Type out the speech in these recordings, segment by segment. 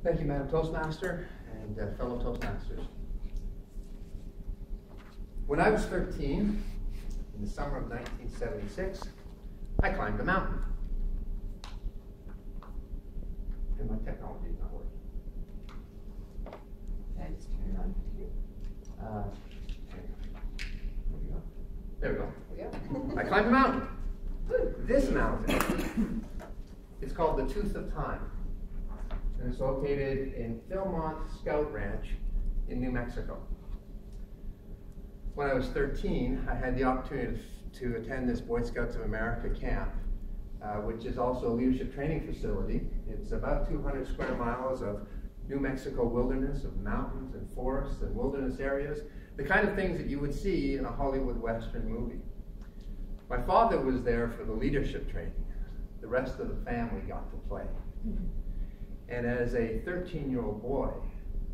Thank you, Madam Toastmaster and fellow Toastmasters. When I was 13, in the summer of 1976, I climbed a mountain. And my technology is not working. Can I just turn it on for you? There we go. Yeah. I climbed a mountain. This mountain is called the Tooth of Time. And it's located in Philmont Scout Ranch in New Mexico. When I was 13, I had the opportunity to attend this Boy Scouts of America camp, which is also a leadership training facility. It's about 200 square miles of New Mexico wilderness, of mountains and forests and wilderness areas, the kind of things that you would see in a Hollywood Western movie. My father was there for the leadership training. The rest of the family got to play. And as a 13-year-old boy,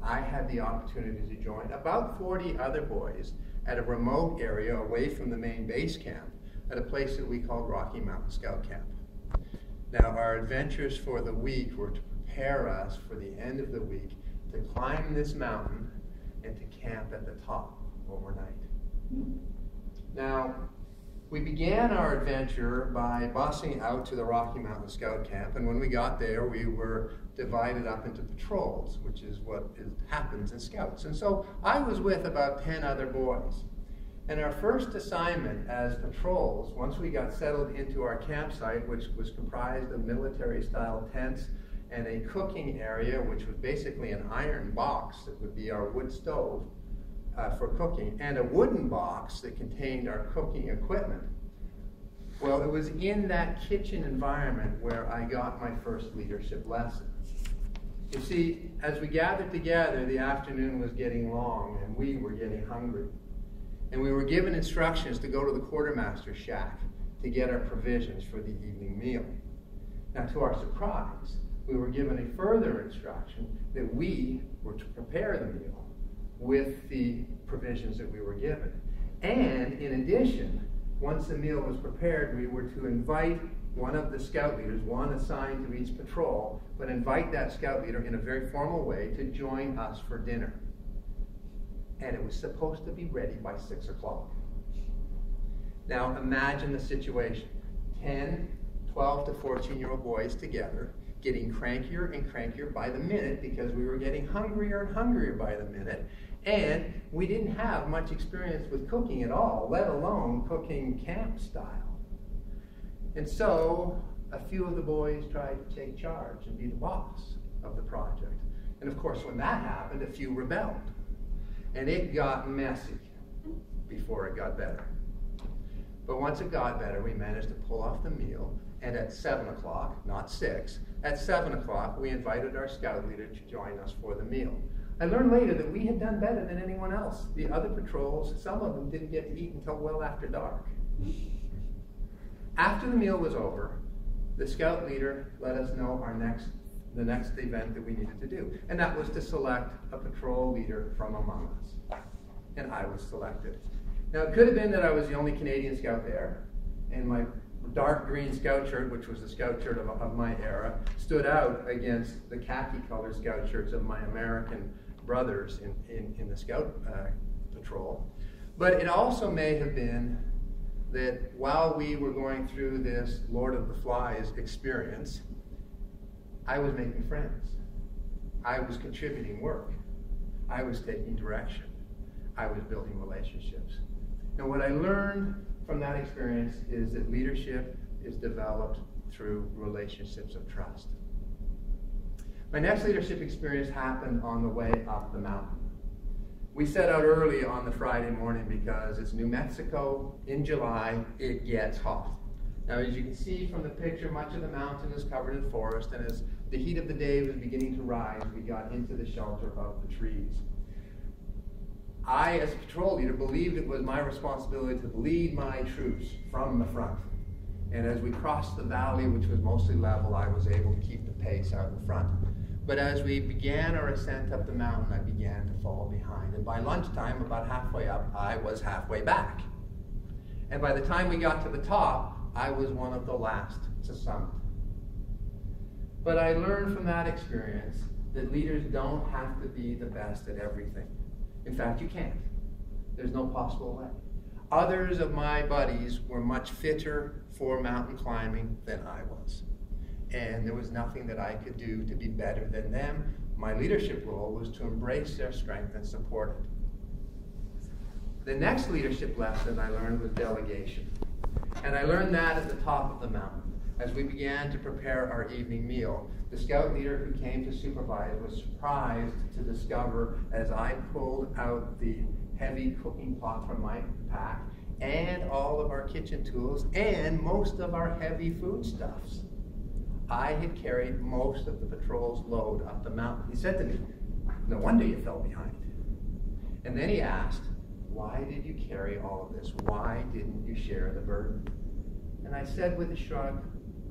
I had the opportunity to join about 40 other boys at a remote area away from the main base camp at a place that we called Rocky Mountain Scout Camp. Now, our adventures for the week were to prepare us for the end of the week to climb this mountain and to camp at the top overnight. Now, we began our adventure by busing out to the Rocky Mountain Scout Camp, and when we got there, we were divided up into patrols, which is what happens in Scouts. And so I was with about 10 other boys. And our first assignment as patrols, once we got settled into our campsite, which was comprised of military-style tents and a cooking area, which was basically an iron box that would be our wood stove for cooking, and a wooden box that contained our cooking equipment. Well, it was in that kitchen environment where I got my first leadership lesson. You see, as we gathered together, the afternoon was getting long and we were getting hungry. And we were given instructions to go to the quartermaster's shack to get our provisions for the evening meal. Now, to our surprise, we were given a further instruction that we were to prepare the meal with the provisions that we were given. And in addition, once the meal was prepared, we were to invite one of the scout leaders, one assigned to each patrol, but invite that scout leader in a very formal way to join us for dinner. And it was supposed to be ready by 6 o'clock. Now imagine the situation. 10, 12 to 14-year-old boys together, getting crankier and crankier by the minute because we were getting hungrier and hungrier by the minute. And we didn't have much experience with cooking at all, let alone cooking camp style. And so a few of the boys tried to take charge and be the boss of the project. And of course, when that happened, a few rebelled. And it got messy before it got better. But once it got better, we managed to pull off the meal. And at 7 o'clock, not 6, at 7 o'clock, we invited our scout leader to join us for the meal. I learned later that we had done better than anyone else. The other patrols, some of them didn't get to eat until well after dark. After the meal was over, the scout leader let us know the next event that we needed to do. And that was to select a patrol leader from among us. And I was selected. Now, it could have been that I was the only Canadian scout there, and my dark green scout shirt, which was the scout shirt of my era, stood out against the khaki-colored scout shirts of my American brothers in the scout patrol. But it also may have been that while we were going through this Lord of the Flies experience, I was making friends. I was contributing work. I was taking direction. I was building relationships. And what I learned from that experience is that leadership is developed through relationships of trust. My next leadership experience happened on the way up the mountain. We set out early on the Friday morning because it's New Mexico in July, it gets hot. Now, as you can see from the picture, much of the mountain is covered in forest, and as the heat of the day was beginning to rise, we got into the shelter of the trees. I, as a patrol leader, believed it was my responsibility to lead my troops from the front. And as we crossed the valley, which was mostly level, I was able to keep the pace out in front. But as we began our ascent up the mountain, I began to fall behind. And by lunchtime, about halfway up, I was halfway back. And by the time we got to the top, I was one of the last to summit. But I learned from that experience that leaders don't have to be the best at everything. In fact, you can't. There's no possible way. Others of my buddies were much fitter for mountain climbing than I was. And there was nothing that I could do to be better than them. My leadership role was to embrace their strength and support it. The next leadership lesson I learned was delegation. And I learned that at the top of the mountain. As we began to prepare our evening meal, the scout leader who came to supervise was surprised to discover, as I pulled out the heavy cooking pot from my pack, and all of our kitchen tools, and most of our heavy foodstuffs, I had carried most of the patrol's load up the mountain. He said to me, "No wonder you fell behind." And then he asked, "Why did you carry all of this? Why didn't you share the burden?" And I said with a shrug,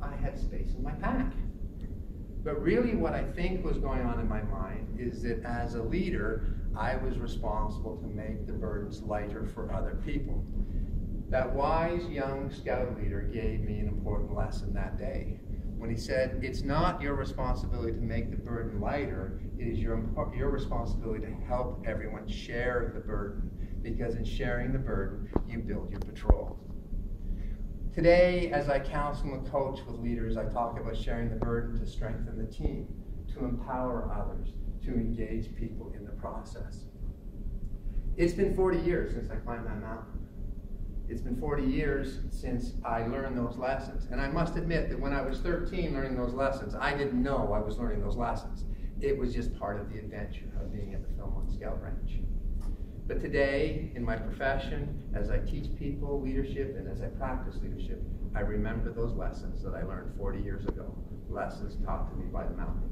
"I had space in my pack." But really what I think was going on in my mind is that as a leader, I was responsible to make the burdens lighter for other people. That wise young scout leader gave me an important lesson that day when he said, "It's not your responsibility to make the burden lighter, it is your responsibility to help everyone share the burden, because in sharing the burden, you build your patrol." Today, as I counsel and coach with leaders, I talk about sharing the burden to strengthen the team, to empower others, to engage people in the process. It's been 40 years since I climbed that mountain. It's been 40 years since I learned those lessons. And I must admit that when I was 13 learning those lessons, I didn't know I was learning those lessons. It was just part of the adventure of being at the Philmont Scout Ranch. But today, in my profession, as I teach people leadership and as I practice leadership, I remember those lessons that I learned 40 years ago, lessons taught to me by the mountain.